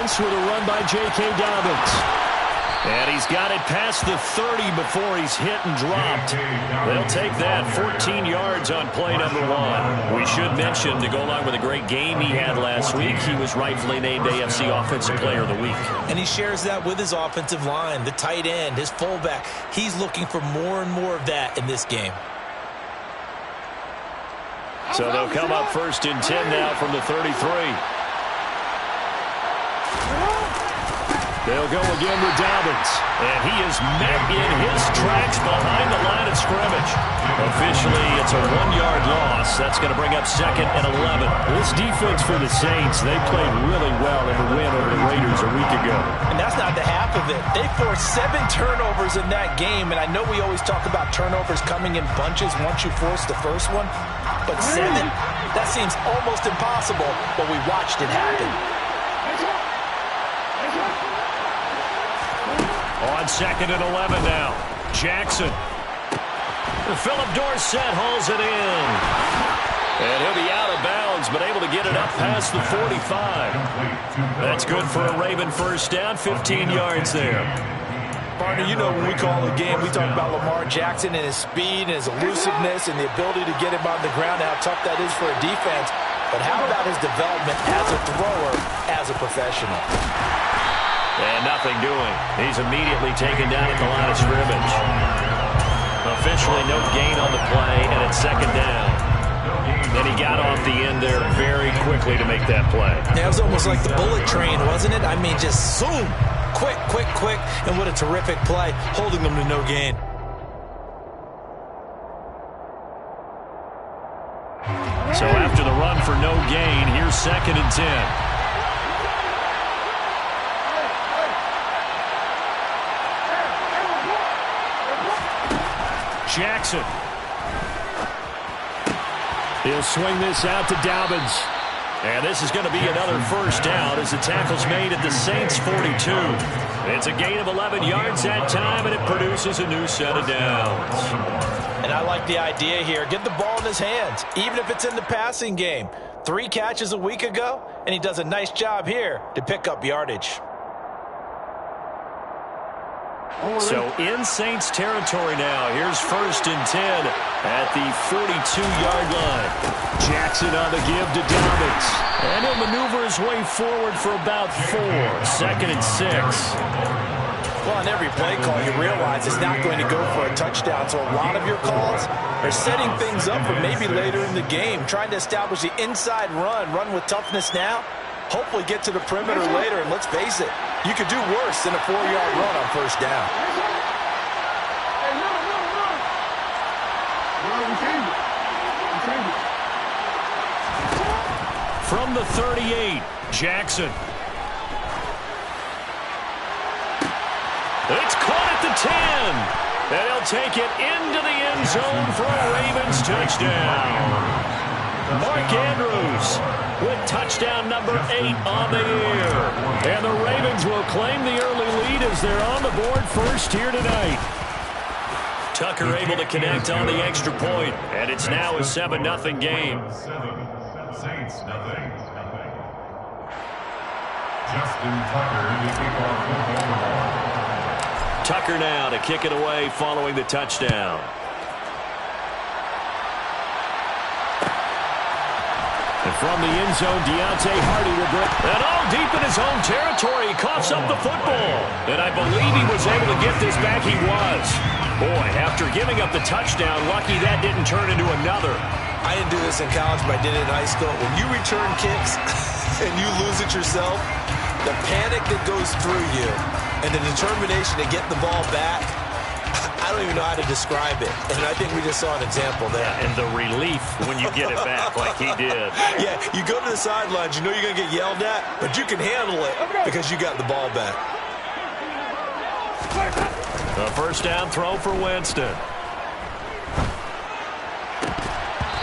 With a run by J.K. Dobbins. And he's got it past the 30 before he's hit and dropped. They'll take that 14 yards on play number 1. We should mention, to go along with a great game he had last week, he was rightfully named AFC Offensive Player of the Week. And he shares that with his offensive line, the tight end, his fullback. He's looking for more and more of that in this game. So they'll come up 1st and 10 now from the 33. They'll go again with Dobbins. And he is met in his tracks behind the line of scrimmage. Officially, it's a 1-yard loss. That's going to bring up 2nd and 11. This defense for the Saints, they played really well in the win over the Raiders a week ago. And that's not the half of it. They forced 7 turnovers in that game. And I know we always talk about turnovers coming in bunches once you force the first one. But 7? That seems almost impossible. But we watched it happen. On 2nd and 11 now. Jackson. Philip Dorsett hauls it in. And he'll be out of bounds, but able to get it up past the 45. That's good for a Raven first down, 15 yards there. Partner, you know when we call a game, we talk about Lamar Jackson and his speed and his elusiveness and the ability to get him on the ground, how tough that is for a defense. But how about his development as a thrower, as a professional? And nothing doing. He's immediately taken down at the line of scrimmage. Officially no gain on the play, and it's 2nd down. And he got off the end there very quickly to make that play. Yeah, it was almost like the bullet train, wasn't it? I mean, just zoom. Quick, quick, quick. And what a terrific play, holding them to no gain. So after the run for no gain, here's 2nd and 10. Jackson. He'll swing this out to Dobbins. And this is going to be another first down as the tackle's made at the Saints' 42. It's a gain of 11 yards that time, and it produces a new set of downs. And I like the idea here. Get the ball in his hands, even if it's in the passing game. 3 catches a week ago, and he does a nice job here to pick up yardage. So in Saints territory now. Here's 1st and 10 at the 42-yard line. Jackson on the give to Dobbins. And he'll maneuver his way forward for about 4. 2nd and 6. Well, on every play call, you realize it's not going to go for a touchdown. So a lot of your calls are setting things up for maybe later in the game, trying to establish the inside run with toughness now. Hopefully get to the perimeter later, and let's face it, you could do worse than a 4-yard run on first down. From the 38, Jackson. It's caught at the 10. And he'll take it into the end zone for a Ravens touchdown. Mark Andrews with touchdown number 8 on the year. And the Ravens will claim the early lead as they're on the board first here tonight. Tucker able to connect on the extra point, and it's now a 7-0 game. Saints, nothing. Justin Tucker, the kickoff football. Tucker now to kick it away following the touchdown. And from the end zone, Deontay Hardy will break. And all deep in his own territory, he coughs up the football. And I believe he was able to get this back. He was. Boy, after giving up the touchdown, lucky that didn't turn into another. I didn't do this in college, but I did it in high school. When you return kicks and you lose it yourself, the panic that goes through you and the determination to get the ball back, I don't even know how to describe it. And I think we just saw an example there. Yeah, and the relief when you get it back like he did. Yeah, you go to the sidelines, you know you're going to get yelled at, but you can handle it because you got the ball back. A first down throw for Winston.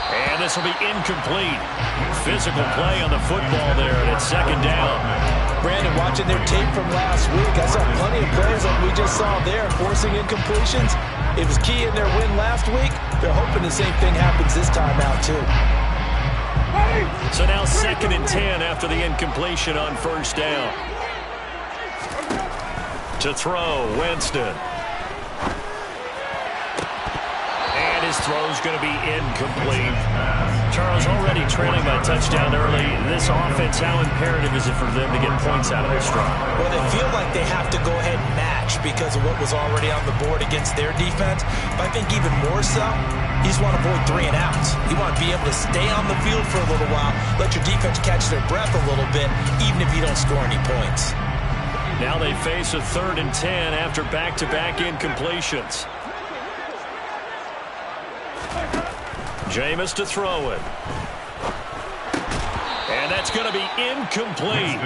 And this will be incomplete. Physical play on the football there, and it's 2nd down. Brandon, watching their tape from last week, I saw plenty of plays like we just saw there, forcing incompletions. It was key in their win last week. They're hoping the same thing happens this time out, too. So now 2nd and 10 after the incompletion on first down. To throw, Winston. And his throw's going to be incomplete. Charles, already trailing by touchdown early. This offense, how imperative is it for them to get points out of this drive? Well, they feel like they have to go ahead and match because of what was already on the board against their defense. But I think even more so, you just want to avoid 3 and outs. You want to be able to stay on the field for a little while, let your defense catch their breath a little bit, even if you don't score any points. Now they face a 3rd and 10 after back-to-back incompletions. Jameis to throw it. And that's going to be incomplete.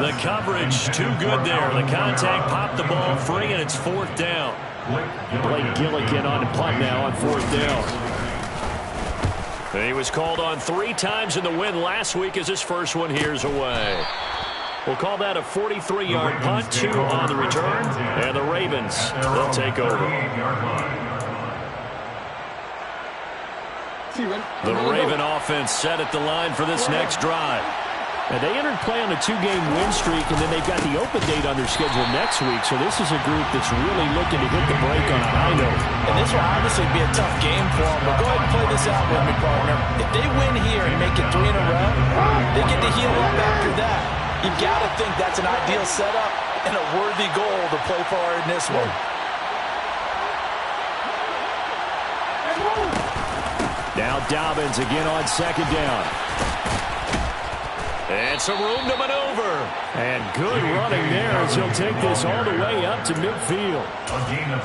The coverage too good there. The contact popped the ball free, and it's 4th down. Blake Gillikin on the punt now on 4th down. He was called on 3 times in the win last week as his first one here's away. We'll call that a 43-yard punt, 2 on the return, and the Ravens, they'll take over. The Raven offense set at the line for this next drive. And they entered play on a 2-game win streak, and then they've got the open date on their schedule next week. So this is a group that's really looking to hit the break on a high note. And this will obviously be a tough game for them. But go ahead and play this out with me, partner. If they win here and make it 3 in a row, they get to heal up after that. You got to think that's an ideal setup and a worthy goal to play for in this one. Now Dobbins again on 2nd down. And some room to maneuver. And good running there as he'll take this all the way up to midfield.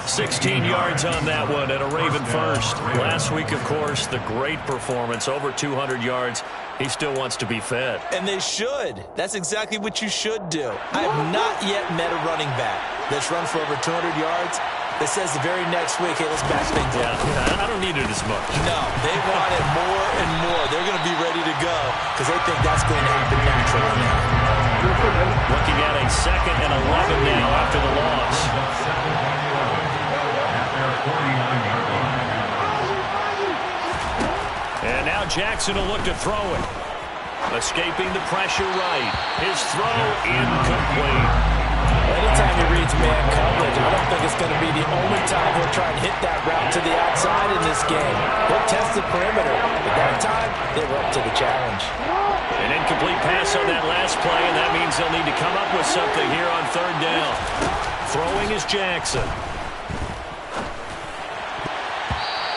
16 yards on that one and a Raven first. Last week, of course, the great performance, over 200 yards. He still wants to be fed. And they should. That's exactly what you should do. I have not yet met a running back that's run for over 200 yards that says the very next week, hey, let's back things up. Yeah, I don't need it as much. No, they want it more and more. They're going to be ready to go because they think that's going to happen naturally now. Looking at a 2nd and 11 now after the loss. And now Jackson will look to throw it. Escaping the pressure right. His throw incomplete. Anytime he reads man coverage, I don't think it's going to be the only time he'll try and hit that route to the outside in this game. He'll test the perimeter. But that time, they were up to the challenge. An incomplete pass on that last play, and that means they'll need to come up with something here on 3rd down. Throwing is Jackson.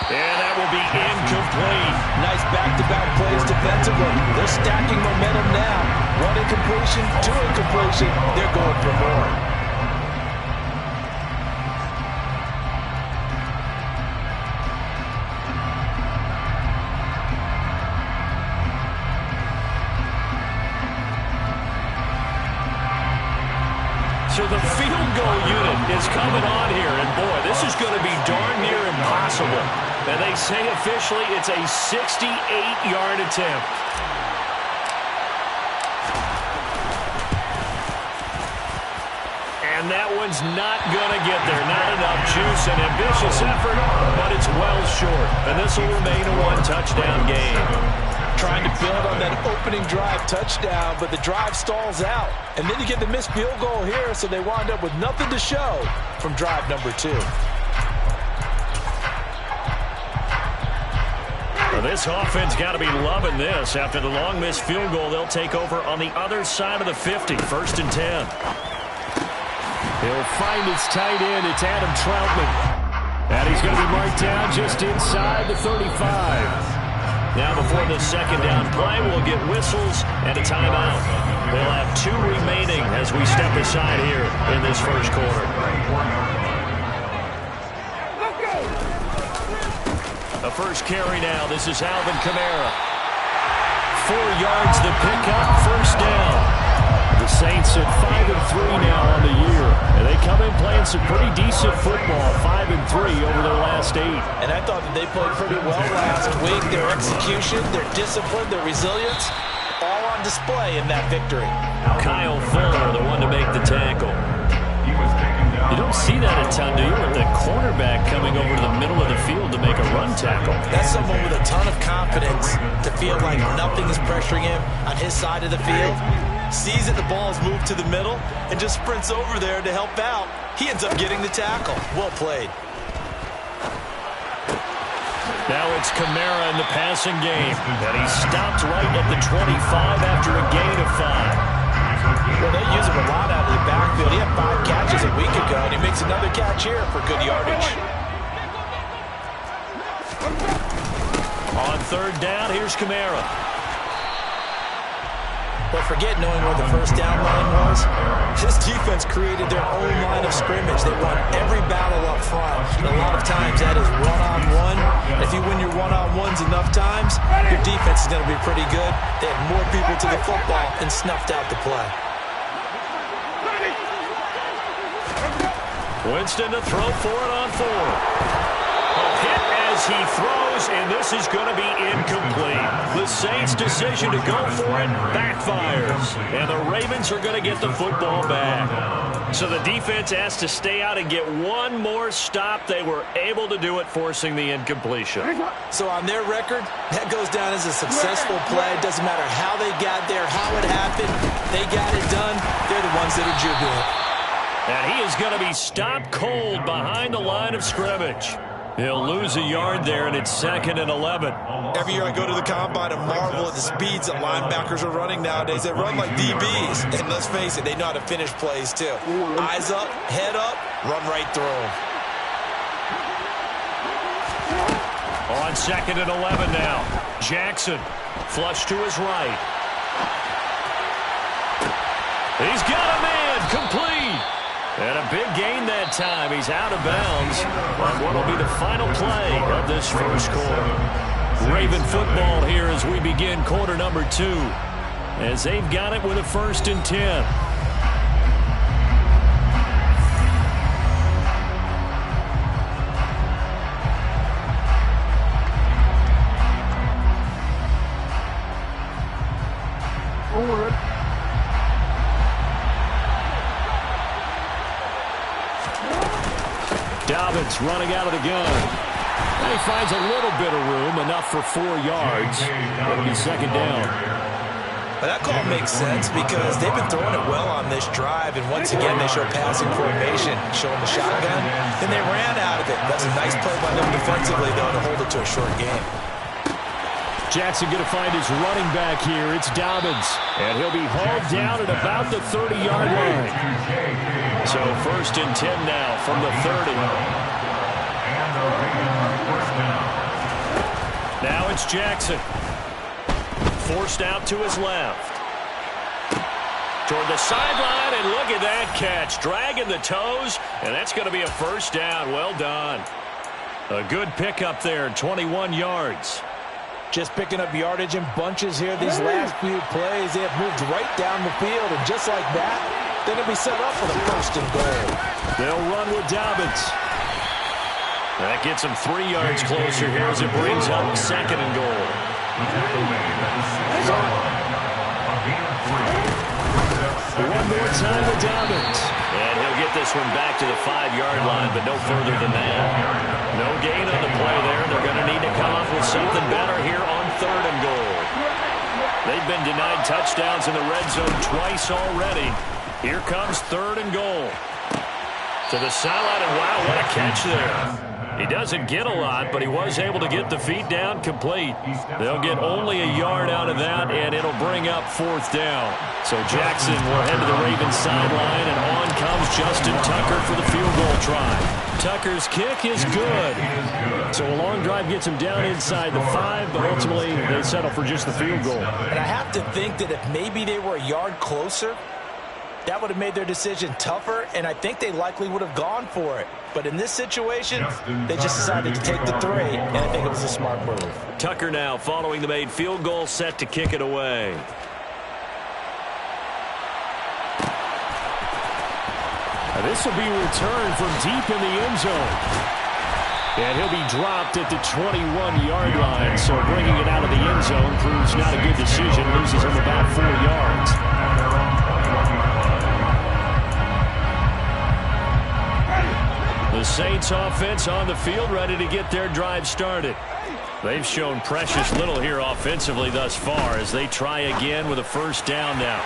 And that will be incomplete. Nice back-to-back plays defensively. They're stacking momentum now. 1 incompletion, 2 incompletion. They're going for more. So the field goal unit is coming on here, and boy, this is going to be darn near impossible. And they say officially it's a 68-yard attempt. And that one's not going to get there. Not enough juice, an ambitious effort, but it's well short. And this will remain a 1-touchdown game. Trying to build on that opening drive touchdown, but the drive stalls out. And then you get the missed field goal here, so they wind up with nothing to show from drive number 2. Well, this offense got to be loving this. After the long missed field goal, they'll take over on the other side of the 50, 1st and 10. He'll find his tight end. It's Adam Troutman. And he's going to be marked down just inside the 35. Now before the 2nd down play, we'll get whistles and a timeout. They'll have 2 remaining as we step aside here in this first quarter. A first carry now. This is Alvin Kamara. 4 yards the pickup, 1st down. The Saints at 5-3 now on the year. And they come in playing some pretty decent football, 5-3 over their last 8. And I thought that they played pretty well last week. Their execution, their discipline, their resilience, all on display in that victory. Kyle Fuller, the one to make the tackle. You don't see that a ton, do you? With the cornerback coming over to the middle of the field to make a run tackle. That's someone with a ton of confidence to feel like nothing is pressuring him on his side of the field. sees that the ball's moved to the middle, and just sprints over there to help out. He ends up getting the tackle. Well played. Now it's Kamara in the passing game. And he stopped right at the 25 after a gain of 5. Well, they use him a lot out of the backfield. He had 5 catches a week ago, and he makes another catch here for good yardage. On third down, here's Kamara. But forget knowing where the first down line was. This defense created their own line of scrimmage. They won every battle up front. And a lot of times that is one-on-one. If you win your one-on-ones enough times, your defense is going to be pretty good. They had more people to the football and snuffed out the play. Winston to throw for it on 4. A hit as he throws, and this is going to be incomplete. The Saints' decision to go for it backfires, and the Ravens are going to get the football back. So the defense has to stay out and get one more stop. They were able to do it, forcing the incompletion. So on their record, that goes down as a successful play. It doesn't matter how they got there, how it happened. They got it done. They're the ones that are jubilant. And he is going to be stopped cold behind the line of scrimmage. He'll lose a yard there, and it's 2nd and 11. Every year I go to the combine and marvel at the speeds that linebackers are running nowadays. They run like DBs. And let's face it, they know how to finish plays too. Eyes up, head up, run right through them. On 2nd and 11 now. Jackson, flush to his right. He's got a man, complete. And a big gain that time. He's out of bounds on what will be the final play of this first quarter. Raven football here as we begin quarter number 2. As they've got it with a 1st and 10. Dobbins running out of the gun. And he finds a little bit of room, enough for 4 yards. It'll be 2nd down. But that call makes sense because they've been throwing it well on this drive, and once again they show passing formation, showing the shotgun, and they ran out of it. That's a nice play by them defensively, though, to hold it to a short game. Jackson going to find his running back here. It's Dobbins. And he'll be hauled down at about the 30-yard line. So 1st and 10 now from the 30. Now it's Jackson. Forced out to his left. Toward the sideline, and look at that catch. Dragging the toes, and that's going to be a 1st down. Well done. A good pickup there, 21 yards. Just picking up yardage in bunches here these last few plays. They have moved right down the field, and just like that, they're going to be set up for the 1st and goal. They'll run with Dobbins. That gets them 3 yards closer here as it brings up 2nd and goal. One more time with Dobbins. And he'll get this one back to the 5-yard line, but no further than that. No gain on the play there. They're going to need to come up with something better here on 3rd and goal. They've been denied touchdowns in the red zone twice already. Here comes 3rd and goal. To the sideline, and wow, what a catch there. He doesn't get a lot, but he was able to get the feet down complete. They'll get only a yard out of that, and it'll bring up 4th down. So Jackson will head to the Ravens sideline, and on comes Justin Tucker for the field goal try. Tucker's kick is good. So a long drive gets him down inside the 5, but ultimately they settle for just the field goal. And I have to think that if maybe they were a yard closer, that would have made their decision tougher, and I think they likely would have gone for it. But in this situation, they just decided to take the 3, and I think it was a smart move. Tucker now following the made field goal, set to kick it away. Now this will be returned from deep in the end zone. And he'll be dropped at the 21-yard line, so bringing it out of the end zone proves not a good decision, loses him about 4 yards. The Saints offense on the field, ready to get their drive started. They've shown precious little here offensively thus far as they try again with a 1st down now.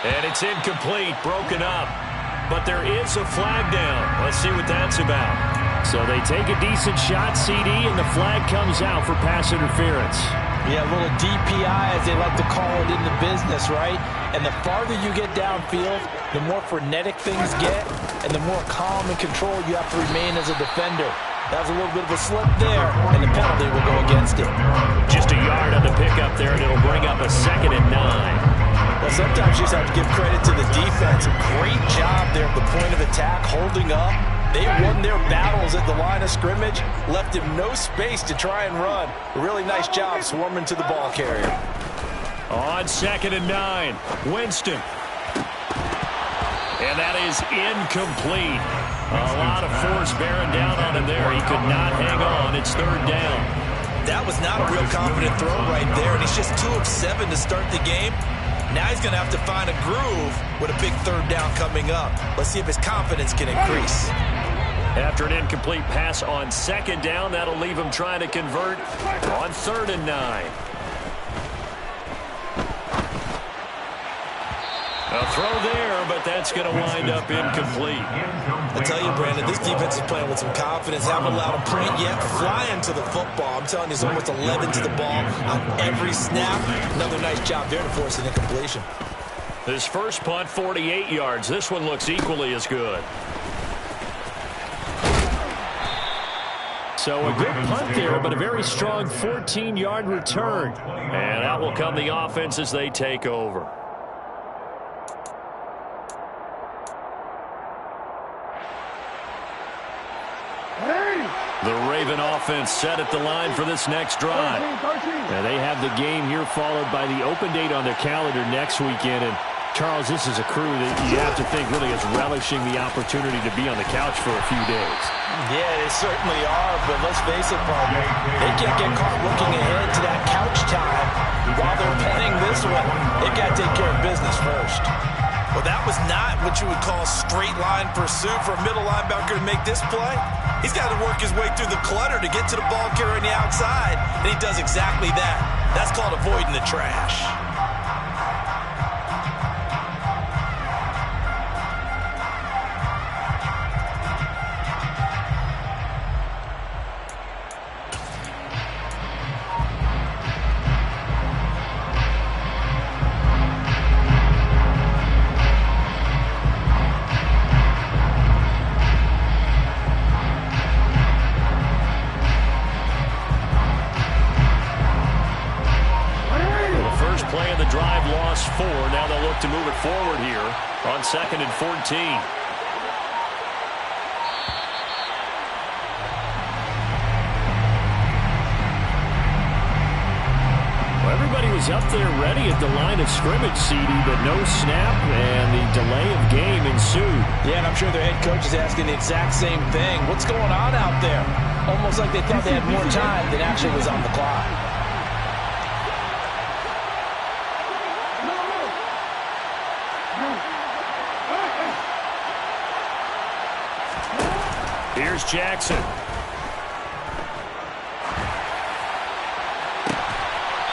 And it's incomplete, broken up. But there is a flag down. Let's see what that's about. So they take a decent shot, CD, and the flag comes out for pass interference. Yeah, a little DPI, as they like to call it in the business, right? And the farther you get downfield, the more frenetic things get, and the more calm and control you have to remain as a defender. That was a little bit of a slip there, and the penalty will go against it. Just a yard on the pickup there, and it'll bring up a 2nd and 9. Well, sometimes you just have to give credit to the defense. Great job there at the point of attack, holding up. They won their battles at the line of scrimmage, left him no space to try and run. A really nice job swarming to the ball carrier. On 2nd and 9, Winston. And that is incomplete. A lot of force bearing down on him there. He could not hang on. It's 3rd down. That was not a real confident throw right there, and he's just 2 of 7 to start the game. Now he's going to have to find a groove with a big 3rd down coming up. Let's see if his confidence can increase. After an incomplete pass on 2nd down, that'll leave him trying to convert on 3rd and 9. A throw there, but that's going to wind up incomplete. I tell you, Brandon, this defense is playing with some confidence. Haven't allowed a point yet. Flying to the football. I'm telling you, there's almost 11 to the ball on every snap. Another nice job there to force an incompletion. His first punt, 48 yards. This one looks equally as good. So a good punt there, but a very strong 14-yard return. And out will come the offense as they take over. The Raven offense set at the line for this next drive. And they have the game here followed by the open date on their calendar next weekend. And Charles, this is a crew that you have to think really is relishing the opportunity to be on the couch for a few days. Yeah, they certainly are, but let's face it, partner, they can't get caught looking ahead to that couch time while they're playing this one. They've got to take care of business first. Well, that was not what you would call straight line pursuit for a middle linebacker to make this play. He's got to work his way through the clutter to get to the ball carrier on the outside, and he does exactly that. That's called avoiding the trash. Now they'll look to move it forward here on 2nd and 14. Well, everybody was up there ready at the line of scrimmage, CD, but no snap, and the delay of game ensued. Yeah, and I'm sure their head coach is asking the exact same thing. What's going on out there? Almost like they thought they had more time than actually was on the clock. Here's Jackson.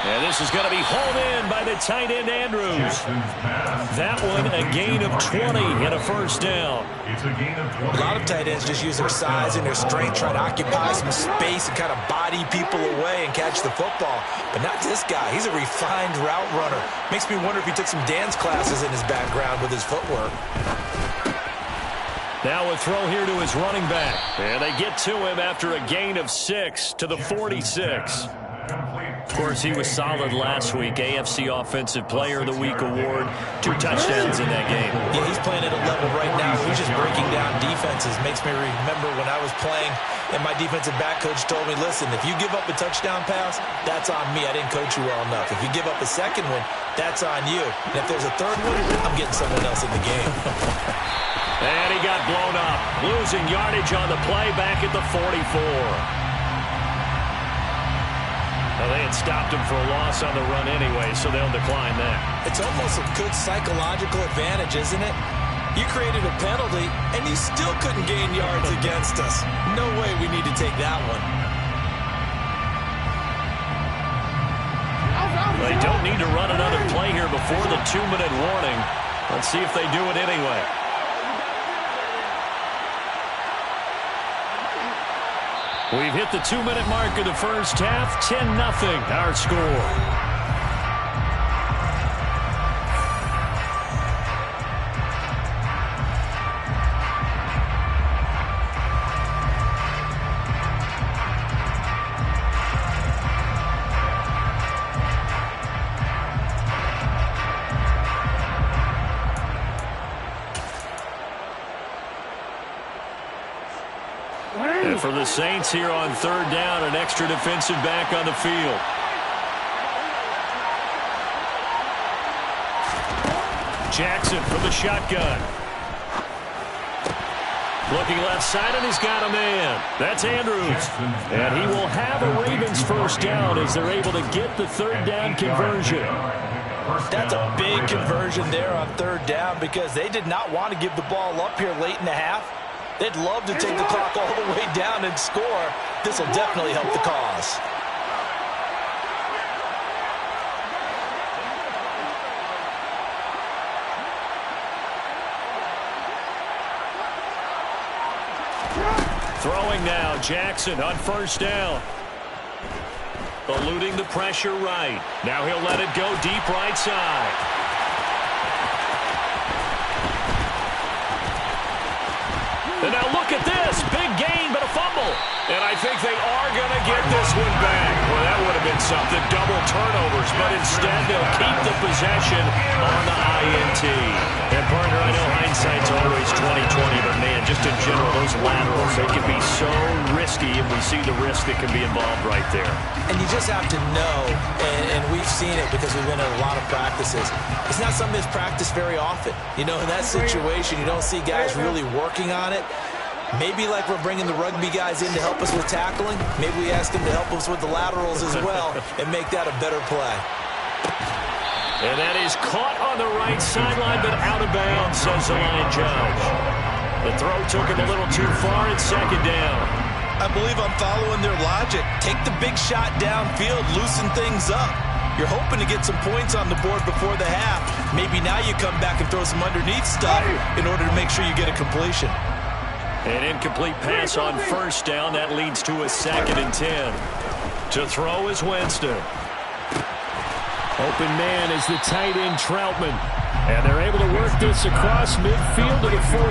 And this is going to be hauled in by the tight end, Andrews. That one, a gain of 20 and a first down. A lot of tight ends just use their size and their strength, try to occupy some space and kind of body people away and catch the football. But not this guy. He's a refined route runner. Makes me wonder if he took some dance classes in his background with his footwork. Now a throw here to his running back. And they get to him after a gain of 6 to the 46. Of course, he was solid last week. AFC Offensive Player of the Week award. 2 touchdowns in that game. Yeah, he's playing at a level right now. He's just breaking down defenses. Makes me remember when I was playing and my defensive back coach told me, listen, if you give up a touchdown pass, that's on me. I didn't coach you well enough. If you give up a second one, that's on you. And if there's a third one, I'm getting someone else in the game. And he got blown up. Losing yardage on the play back at the 44. Well, they had stopped him for a loss on the run anyway, so they'll decline that. It's almost a good psychological advantage, isn't it? You created a penalty, and you still couldn't gain yards against us. No way we need to take that one. They don't need to run another play here before the 2-minute warning. Let's see if they do it anyway. We've hit the 2-minute mark of the first half. 10-0 our score. And for the Saints here on third down, an extra defensive back on the field. Jackson from the shotgun. Looking left side, and he's got a man. That's Andrews. And he will have a Ravens first down as they're able to get the third down conversion. That's a big conversion there on third down because they did not want to give the ball up here late in the half. They'd love to take the clock all the way down and score. This will definitely help the cause. Throwing now, Jackson on first down. Eluding the pressure right. Now he'll let it go deep right side. And now look at this. Big gain, but a fumble. And I think they are going to get this one back. Well, that would have been something. Double turnovers, but instead they'll keep the possession on the INT. And, partner, I know hindsight's always 20/20, but, man, just in general, those laterals, they can be so risky, and we see the risk that can be involved right there. And you just have to know, and we've seen it because we've been in a lot of practices. It's not something that's practiced very often. You know, in that situation, you don't see guys really working on it. Maybe like we're bringing the rugby guys in to help us with tackling, maybe we ask them to help us with the laterals as well and make that a better play. And that is caught on the right sideline, but out of bounds, says the line judge. The throw took him a little too far. It's second down. I believe I'm following their logic. Take the big shot downfield, loosen things up. You're hoping to get some points on the board before the half. Maybe now you come back and throw some underneath stuff in order to make sure you get a completion. An incomplete pass on first down. That leads to a 2nd and 10. To throw is Winston. Open man is the tight end Troutman. And they're able to work this across midfield to the 48.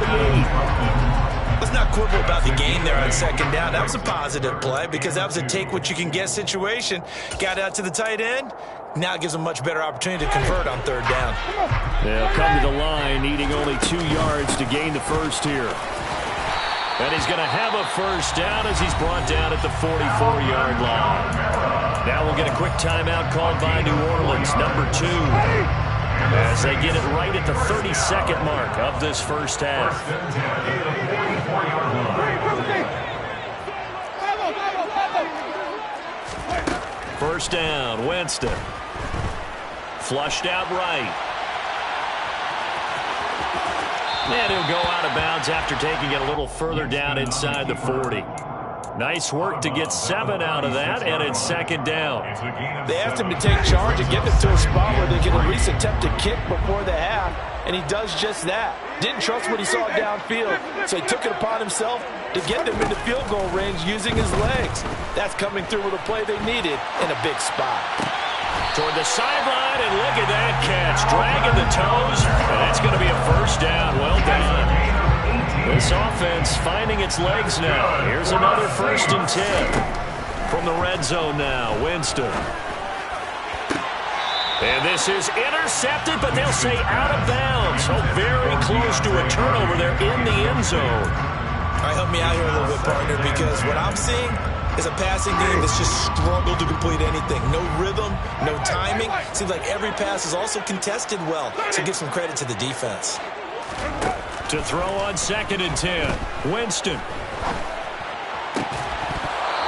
Let's not quibble about the gain there on second down. That was a positive play because that was a take-what-you-can-get situation. Got out to the tight end. Now it gives them a much better opportunity to convert on third down. They'll come to the line, needing only 2 yards to gain the first here. And he's going to have a first down as he's brought down at the 44-yard line. Now we'll get a quick timeout called by New Orleans, number 2, as they get it right at the 32nd mark of this first half. First down, Winston. Flushed out right. And he'll go out of bounds after taking it a little further down inside the 40. Nice work to get 7 out of that, and it's second down. They asked him to take charge and get them to a spot where they can at least attempt a kick before the half, and he does just that. Didn't trust what he saw downfield, so he took it upon himself to get them into field goal range using his legs. That's coming through with a play they needed in a big spot. Toward the sideline, and look at that catch. Dragging the toes, and that's going to be a first down. Well done. This offense finding its legs now. Here's another 1st and 10. From the red zone now, Winston. And this is intercepted, but they'll say out of bounds. So very close to a turnover there in the end zone. All right, help me out here a little bit, partner, because what I'm seeing is a passing game that's just struggled to complete anything. No rhythm, no timing. Seems like every pass is also contested well, so give some credit to the defense. To throw on 2nd and 10, Winston.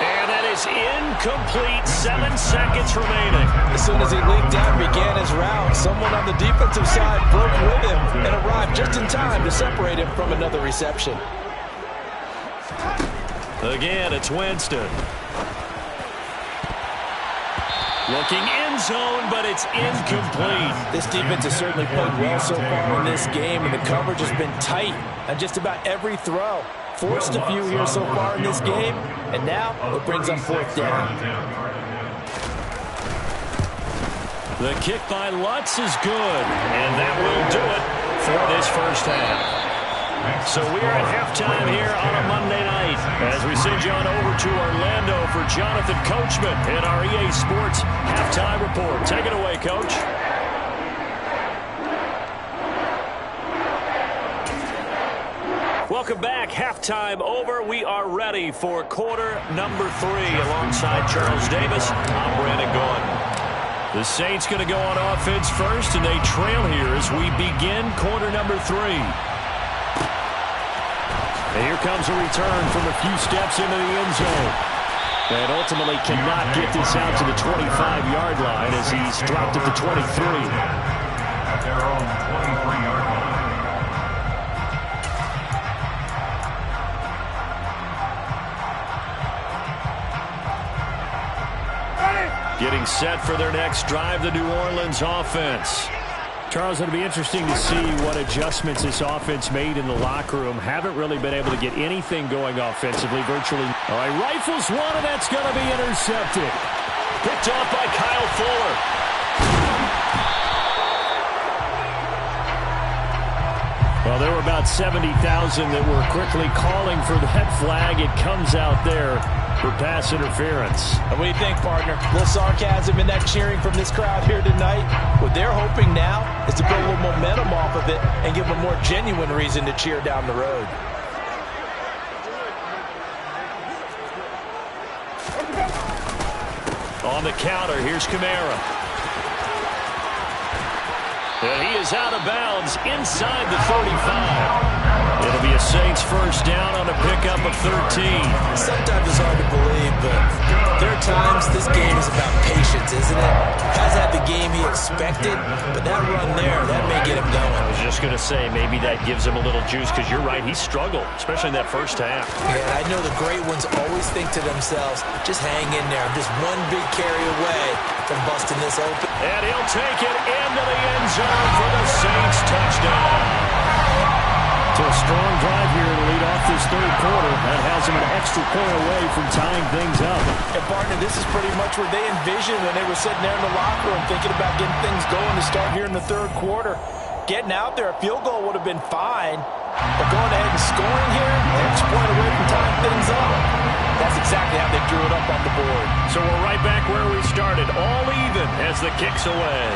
And that is incomplete. 7 seconds remaining. As soon as he leaked out and began his route, someone on the defensive side broke with him and arrived just in time to separate him from another reception. Again, it's Winston. Looking end zone, but it's incomplete. This defense has certainly played well so far in this game, and the coverage has been tight on just about every throw. Forced a few here so far in this game, and now it brings up 4th down. The kick by Lutz is good, and that will do it for this first half. So we are at halftime here on a Monday night as we send you on over to Orlando for Jonathan Coachman in our EA Sports Halftime Report. Take it away, Coach. Welcome back. Halftime over. We are ready for quarter number 3 alongside Charles Davis. I'm Brandon Gaudin. The Saints going to go on offense first, and they trail here as we begin quarter number 3. And here comes a return from a few steps into the end zone. And ultimately cannot get this out to the 25-yard line as he's dropped at the 23. At their own 23-yard line. Getting set for their next drive, the New Orleans offense. Charles, it'll be interesting to see what adjustments this offense made in the locker room. Haven't really been able to get anything going offensively, virtually. All right, rifles one, and that's going to be intercepted. Picked off by Kyle Fuller. Well, there were about 70,000 that were quickly calling for that flag. It comes out there for pass interference. And what do you think, partner? A little sarcasm in that cheering from this crowd here tonight. What they're hoping now is to build a little momentum off of it and give them a more genuine reason to cheer down the road. On the counter, here's Kamara. And he is out of bounds inside the 35. It'll be a Saints first down on a pickup of 13. Sometimes it's hard to believe, but there are times this game is about patience, isn't it? Has had the game he expected, but that run there, that may get him going. I was just going to say, maybe that gives him a little juice, because you're right, he struggled, especially in that first half. Yeah, I know the great ones always think to themselves, just hang in there. I'm just one big carry away from busting this open. And he'll take it into the end zone for the Saints touchdown. So a strong drive here to lead off this third quarter. That has them an extra point away from tying things up. And partner, this is pretty much what they envisioned when they were sitting there in the locker room thinking about getting things going to start here in the third quarter. Getting out there, a field goal would have been fine. But going ahead and scoring here, an extra point away from tying things up. That's exactly how they drew it up on the board. So we're right back where we started, all even as the kick's away.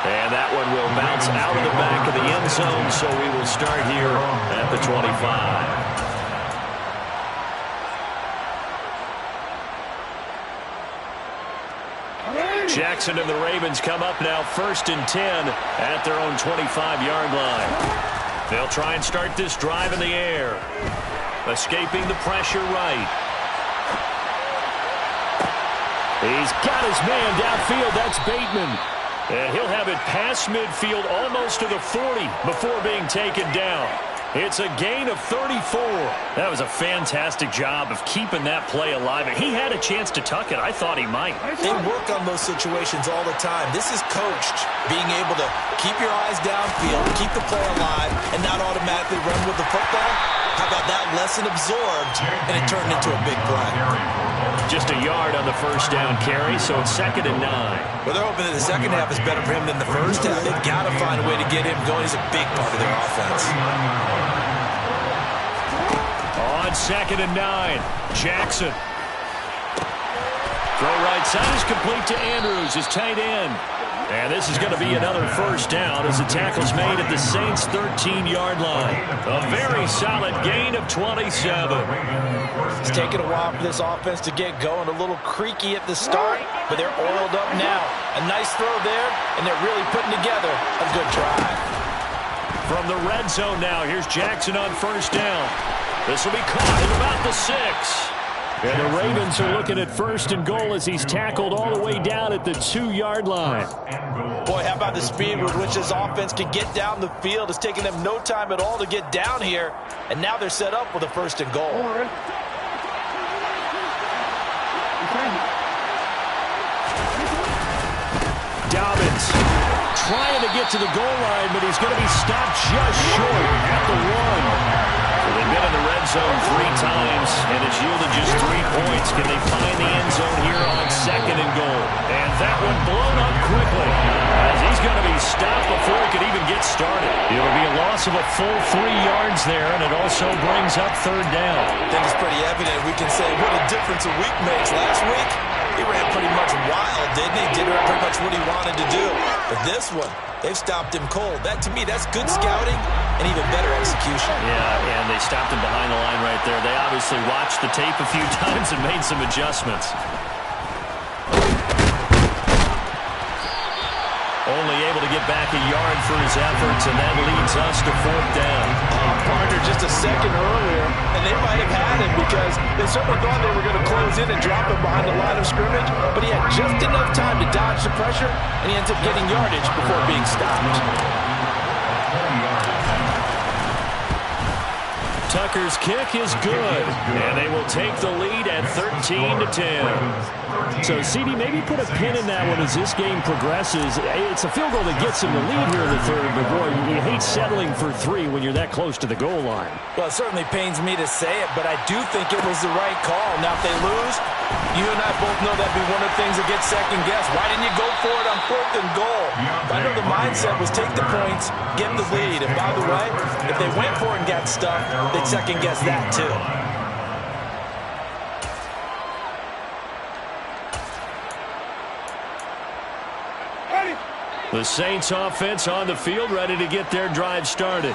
And that one will bounce out of the back of the end zone, so we will start here at the 25. Jackson and the Ravens come up now first and 10 at their own 25-yard line. They'll try and start this drive in the air. Escaping the pressure right. He's got his man downfield. That's Bateman. And he'll have it past midfield almost to the 40 before being taken down. It's a gain of 34. That was a fantastic job of keeping that play alive. And he had a chance to tuck it. I thought he might. They work on those situations all the time. This is coached, being able to keep your eyes downfield, keep the play alive, and not automatically run with the football. How about that lesson absorbed, and it turned into a big play. Just a yard on the first down carry, so it's 2nd and 9. Well, they're hoping that the second half is better for him than the first half. They've got to find a way to get him going. He's a big part of their offense. On 2nd and 9, Jackson. Throw right side is complete to Andrews, his tight end. And this is going to be another first down as the tackle's made at the Saints' 13-yard line. A very solid gain of 27. It's taken a while for this offense to get going. A little creaky at the start, but they're oiled up now. A nice throw there, and they're really putting together a good drive. From the red zone now, here's Jackson on first down. This will be caught at about the 6. And the Ravens are looking at 1st and goal as he's tackled all the way down at the 2-yard line. Boy, how about the speed with which this offense can get down the field? It's taken them no time at all to get down here, and now they're set up with a 1st and goal. trying to get to the goal line, but he's going to be stopped just short at the 1. So they've been in the red zone 3 times, and it's yielded just 3 points. Can they find the end zone here on 2nd and goal? And that one blown up quickly, as he's going to be stopped before he could even get started. It'll be a loss of a full 3 yards there, and it also brings up 3rd down. I think it's pretty evident. We can say what a difference a week makes. Last week, he ran pretty much wild, didn't he? Did pretty much what he wanted to do. But this one, they've stopped him cold. That, to me, that's good scouting and even better execution. Yeah, and they stopped him behind the line right there. They obviously watched the tape a few times and made some adjustments. Only able to get back a yard for his efforts, and that leads us to 4th down. Partner just a second earlier, and they might have had him because they certainly thought they were going to close in and drop him behind the line of scrimmage, but he had just enough time to dodge the pressure, and he ends up getting yardage before being stopped. Tucker's kick is good, and they will take the lead at 13-10. So, CD, maybe put a pin in that one as this game progresses. It's a field goal that gets him the lead here in the 3rd, but boy, you hate settling for 3 when you're that close to the goal line. Well, it certainly pains me to say it, but I do think it was the right call. Now, if they lose, you and I both know that'd be one of the things that gets second-guessed. Why didn't you go for it on 4th and goal? I know the mindset was take the points, get the lead. And by the way, if they went for it and got stuffed, they'd second-guess that too. The Saints offense on the field, ready to get their drive started.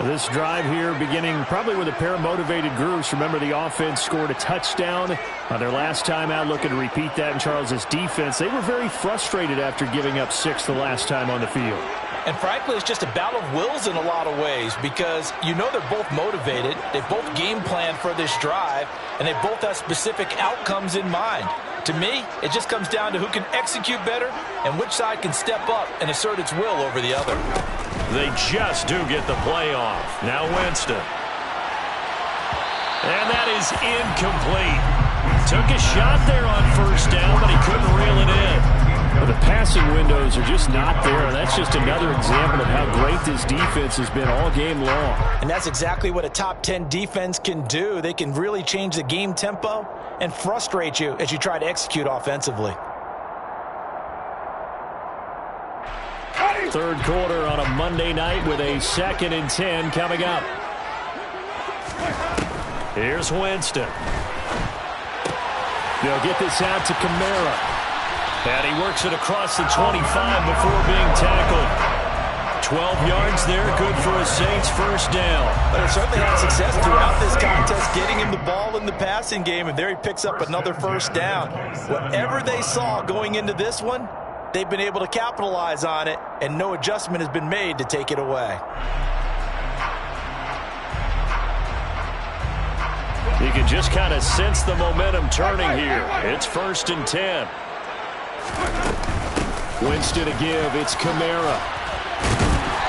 This drive here beginning probably with a pair of motivated groups. Remember, the offense scored a touchdown on their last time out. Looking to repeat that in Charles's defense. They were very frustrated after giving up 6 the last time on the field. And frankly, it's just a battle of wills in a lot of ways because you know they're both motivated. They both game planned for this drive, and they both have specific outcomes in mind. To me, it just comes down to who can execute better and which side can step up and assert its will over the other. They just do get the play off. Now Winston. And that is incomplete. Took a shot there on 1st down, but he couldn't reel it in. Well, the passing windows are just not there, and that's just another example of how great this defense has been all game long. And that's exactly what a top 10 defense can do. They can really change the game tempo and frustrate you as you try to execute offensively. 3rd quarter on a Monday night with a 2nd and 10 coming up. Here's Winston. They'll get this out to Kamara. And he works it across the 25 before being tackled. 12 yards there, good for a Saints 1st down. But they certainly had success throughout this contest, getting him the ball in the passing game, and there he picks up another 1st down. Whatever they saw going into this one, they've been able to capitalize on it, and no adjustment has been made to take it away. You can just kind of sense the momentum turning here. It's 1st and 10. Winston to give. It's Kamara.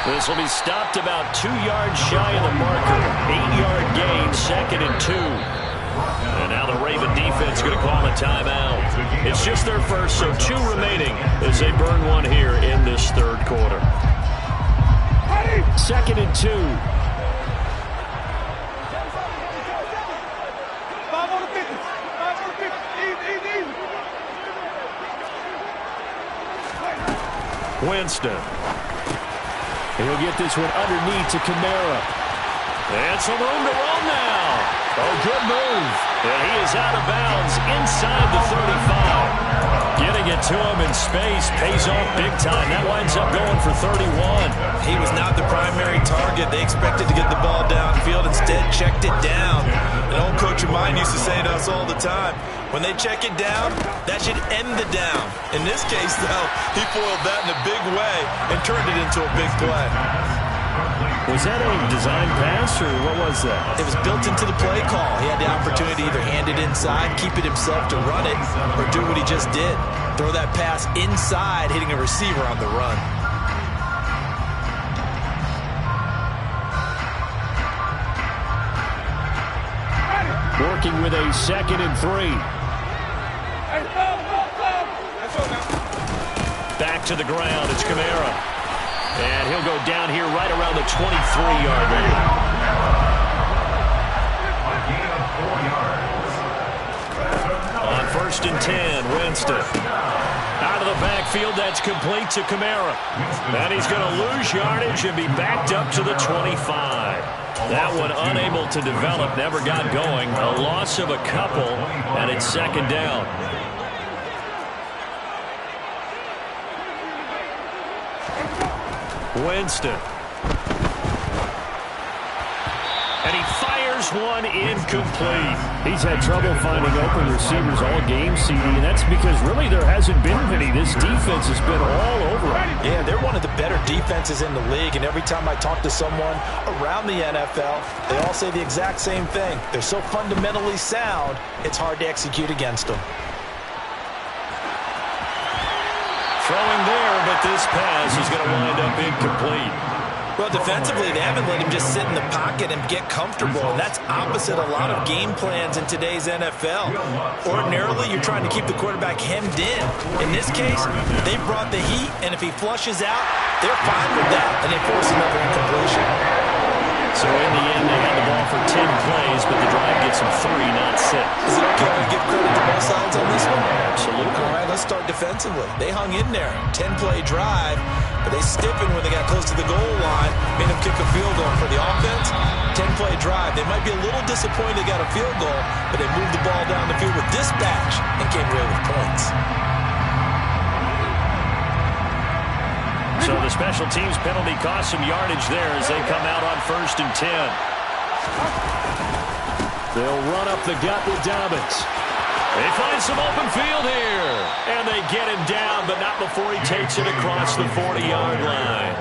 This will be stopped about 2 yards shy of the marker. 8-yard gain, 2nd and 2. And now the Raven defense going to call a timeout. It's just their first, so 2 remaining as they burn one here in this 3rd quarter. 2nd and 2. Winston. He'll get this one underneath to Kamara. And some room to run now. Oh, good move. And he is out of bounds inside the 35. Getting it to him in space pays off big time. That winds up going for 31. He was not the primary target. They expected to get the ball downfield. Instead, checked it down. An old coach of mine used to say to us all the time, when they check it down, that should end the down. In this case, though, he foiled that in a big way and turned it into a big play. Was that a design pass, or what was that? It was built into the play call. He had the opportunity to either hand it inside, keep it himself to run it, or do what he just did. Throw that pass inside, hitting a receiver on the run. Working with a 2nd and 3. Back back to the ground. It's Kamara. And he'll go down here right around the 23-yard line. A gain of 4 yards. On 1st and 10, Winston. Out of the backfield, that's complete to Kamara. And he's going to lose yardage and be backed up to the 25. That one unable to develop, never got going. A loss of a couple, and it's 2nd down. Winston. And he fires one incomplete. He's had trouble finding open receivers all game, CD, and that's because really there hasn't been many. This defense has been all over him. Yeah, they're one of the better defenses in the league, and every time I talk to someone around the NFL, they all say the exact same thing. They're so fundamentally sound, it's hard to execute against them. Throwing there, but this pass is going to wind up incomplete. Well, defensively, they haven't let him just sit in the pocket and get comfortable, and that's opposite a lot of game plans in today's NFL. Ordinarily, you're trying to keep the quarterback hemmed in. In this case, they brought the heat, and if he flushes out, they're fine with that, and they force another incompletion. So in the end, they had the ball for 10 plays, but the drive gets them 3, not 6. Is it okay to give credit to both sides on this one? Absolutely. All right, let's start defensively. They hung in there. 10-play drive, but they stiffened when they got close to the goal line, made them kick a field goal. For the offense, 10-play drive. They might be a little disappointed they got a field goal, but they moved the ball down the field with dispatch and came away with points. So the special teams penalty cost some yardage there as they come out on 1st and 10. They'll run up the gut with Dobbins. They find some open field here. And they get him down, but not before he takes it across the 40-yard line.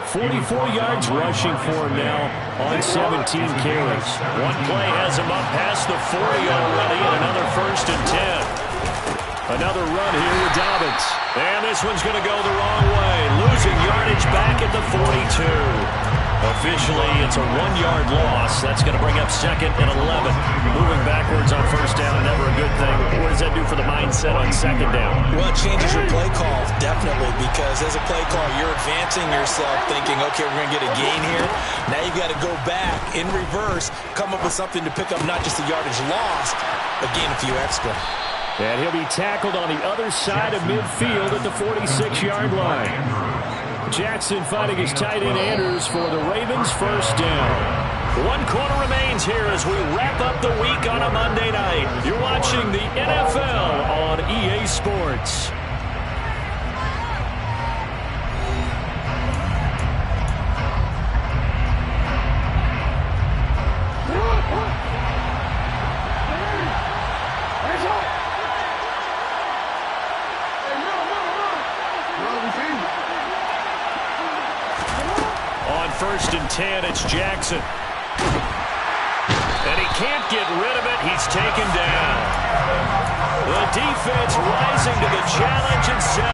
44 yards rushing for him now on 17 carries. One play has him up past the 40 already, and another 1st and 10. Another run here with Dobbins. And this one's going to go the wrong way. Losing yardage back at the 42. Officially, it's a 1-yard loss. That's going to bring up 2nd and 11. Moving backwards on 1st down, never a good thing. What does that do for the mindset on 2nd down? Well, it changes your play call, definitely, because as a play call, you're advancing yourself thinking, okay, we're going to get a gain here. Now you've got to go back in reverse, come up with something to pick up not just the yardage lost, but gain a few extra. And he'll be tackled on the other side of midfield at the 46-yard line. Jackson finding his tight end Andrews for the Ravens' 1st down. 1 quarter remains here as we wrap up the week on a Monday night. You're watching the NFL on EA Sports. On 1st and 10, it's Jackson. And he can't get rid of it. He's taken down. The defense rising to the challenge and set.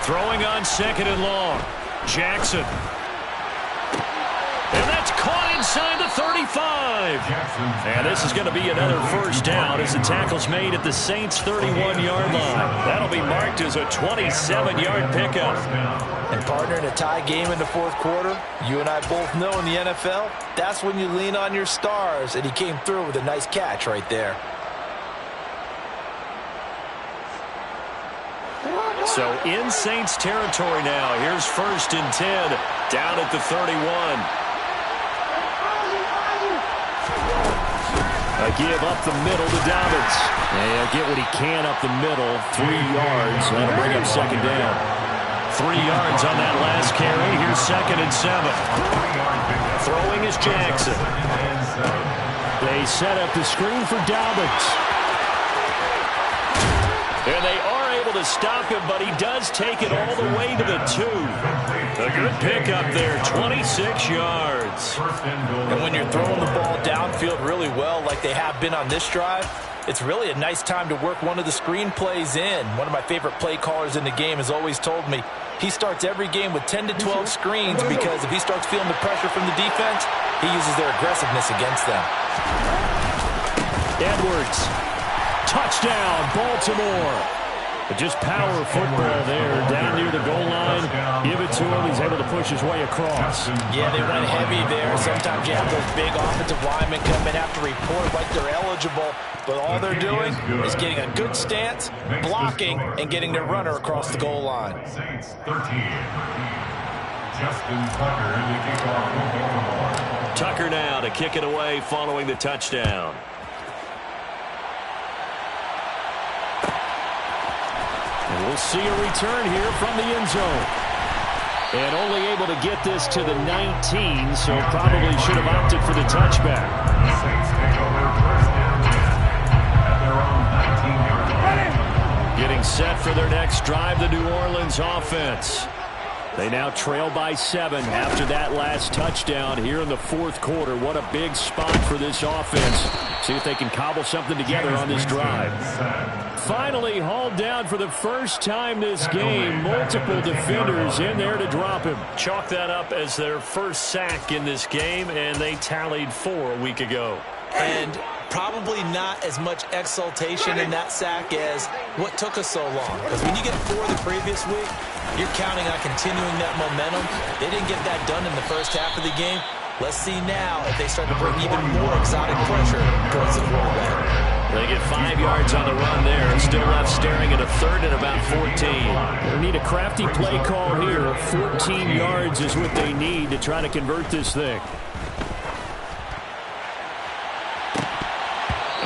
Throwing on 2nd and long. Jackson. And that's caught inside the 35. And this is going to be another 1st down as the tackle's made at the Saints' 31-yard line. That'll be marked as a 27-yard pickup. And partner, in a tie game in the 4th quarter, you and I both know in the NFL, that's when you lean on your stars, and he came through with a nice catch right there. So in Saints territory now. Here's 1st and 10 down at the 31. A give up the middle to Dobbins. And he'll get what he can up the middle. 3 yards. That'll bring up 2nd down. 3 yards on that last carry. Here's 2nd and 7. Throwing is Jackson. They set up the screen for Dobbins. And they are able able to stop him, but he does take it all the way to the 2. A good pickup there, 26 yards. And when you're throwing the ball downfield really well like they have been on this drive, it's really a nice time to work one of the screen plays in. One of my favorite play callers in the game has always told me he starts every game with 10 to 12 screens because if he starts feeling the pressure from the defense, he uses their aggressiveness against them. Edwards. Touchdown, Baltimore. But just power football there, down near the goal line. Give it to him. He's able to push his way across. Yeah, they went heavy there. Sometimes you have those big offensive linemen come in, have to report like they're eligible. But all they're doing is getting a good stance, blocking, and getting their runner across the goal line. Saints 13. Justin Tucker, the kickoff for Baltimore. Tucker now to kick it away following the touchdown. And we'll see a return here from the end zone. And only able to get this to the 19, so probably should have opted for the touchback. The Saints take over first and 10 at their own 19-yard line. Getting set for their next drive, the New Orleans offense. They now trail by 7 after that last touchdown here in the fourth quarter. What a big spot for this offense. See if they can cobble something together on this drive. Finally hauled down for the first time this game. Multiple defenders in there to drop him. Chalk that up as their first sack in this game, and they tallied 4 a week ago. And probably not as much exultation in that sack as what took us so long. Because when you get 4 the previous week, you're counting on continuing that momentum. They didn't get that done in the first half of the game. Let's see now if they start to bring even more exotic pressure towards the quarterback. They get 5 yards on the run there. Still left staring at a third and about 14. They need a crafty play call here. 14 yards is what they need to try to convert this thing.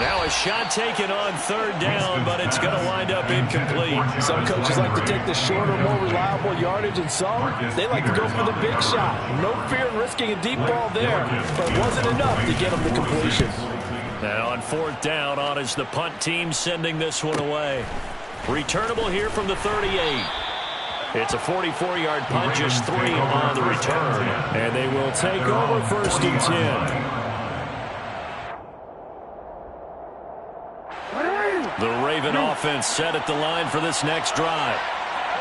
Now a shot taken on third down, but it's going to wind up incomplete. Some coaches like to take the shorter, more reliable yardage, and some, they like to go for the big shot. No fear in risking a deep ball there, but it wasn't enough to get them the completion. Now on fourth down, on is the punt team sending this one away. Returnable here from the 38. It's a 44-yard punt, just 3 on the return. And they will take over first and 10. The Raven offense set at the line for this next drive.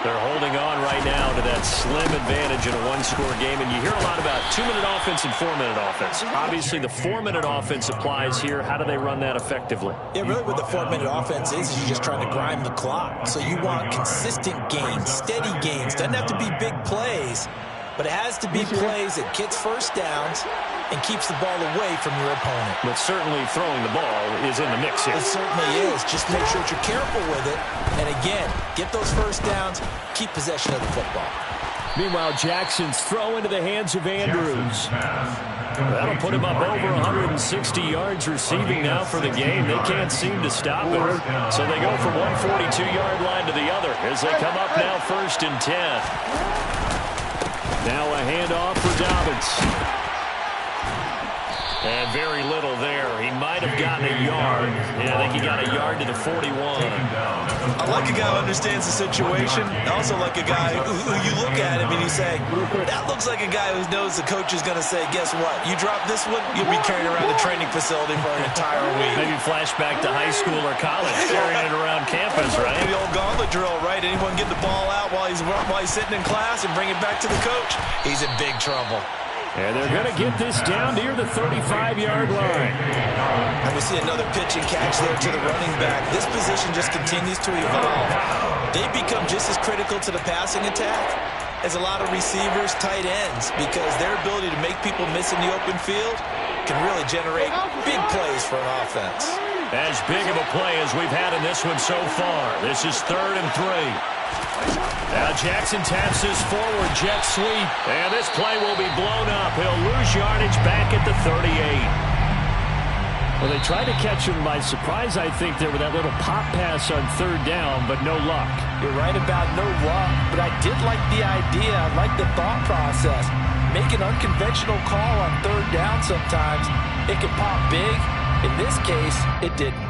They're holding on right now to that slim advantage in a one-score game. And you hear a lot about 2-minute offense and 4-minute offense. Obviously, the 4-minute offense applies here. How do they run that effectively? Yeah, really what the 4-minute offense is you're just trying to grind the clock. So you want consistent gains, steady gains. Doesn't have to be big plays, but it has to be plays that gets first downs and keeps the ball away from your opponent. But certainly throwing the ball is in the mix here. It certainly is. Just make sure that you're careful with it. And again, get those first downs, keep possession of the football. Meanwhile, Jackson's throw into the hands of Andrews. That'll put him up over 160 yards receiving now for the game. They can't seem to stop him. So they go from 142-yard line to the other as they come up now first and 10. Now a handoff for Dobbins. And very little there. He might have gotten a yard. Yeah, I think he got a yard to the 41. I like a guy who understands the situation. I also like a guy who you look at him and you say, that looks like a guy who knows the coach is going to say, guess what? You drop this one, you'll be carrying around the training facility for an entire week. Maybe flashback to high school or college, carrying it around campus, right? The old gauntlet drill, right? Anyone get the ball out while he's sitting in class and bring it back to the coach? He's in big trouble. And they're going to get this down near the 35-yard line. And we see another pitch and catch there to the running back. This position just continues to evolve. They become just as critical to the passing attack as a lot of receivers, tight ends, because their ability to make people miss in the open field can really generate big plays for an offense. As big of a play as we've had in this one so far. This is 3rd and 3. Now Jackson taps his forward jet sweep. And this play will be blown up. He'll lose yardage back at the 38. Well, they tried to catch him by surprise, I think, there with that little pop pass on 3rd down, but no luck. You're right about no luck, but I did like the idea. I like the thought process. Make an unconventional call on 3rd down sometimes. It can pop big. In this case, it didn't.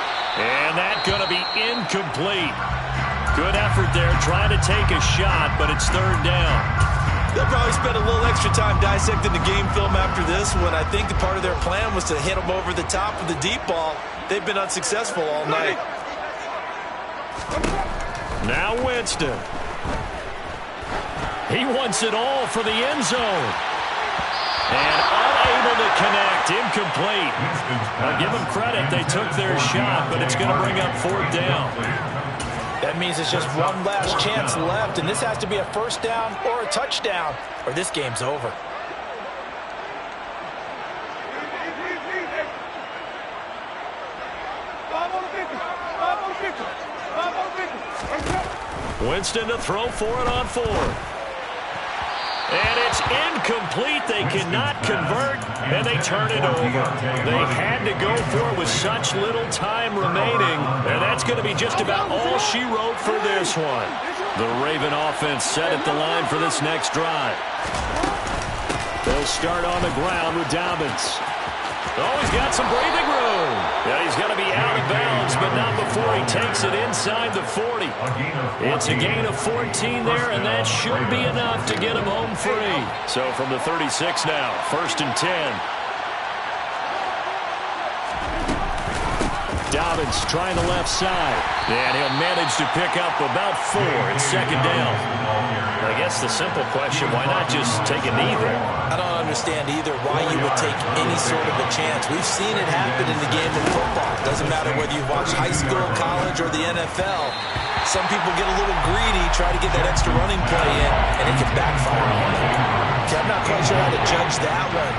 And that's going to be incomplete. Good effort there, trying to take a shot, but it's third down. They'll probably spend a little extra time dissecting the game film after this one. I think part of their plan was to hit them over the top of the deep ball. They've been unsuccessful all night. Now Winston. He wants it all for the end zone. And unable to connect, incomplete. I'll give them credit, they took their shot, but it's going to bring up fourth down. That means it's just one last chance left, and this has to be a first down or a touchdown, or this game's over. Winston to throw for it on fourth. And it's incomplete. They cannot convert, and they turn it over. They had to go for it with such little time remaining, and that's going to be just about all she wrote for this one. The Raven offense set at the line for this next drive. They'll start on the ground with Dobbins. Oh, he's got some breathing room. Yeah, he's going to be out of bounds, but not before he takes it inside the 40. It's a gain of 14 there, and that should be enough to get him home free. So from the 36 now, 1st and 10. Dobbins trying the left side. And he'll manage to pick up about 4. It's second down. I guess the simple question, why not just take a knee there? I don't understand either why you would take any sort of a chance. We've seen it happen in the game of football. Doesn't matter whether you watch high school, college, or the NFL. Some people get a little greedy, try to get that extra running play in, and it can backfire on them. Okay, I'm not quite sure how to judge that one.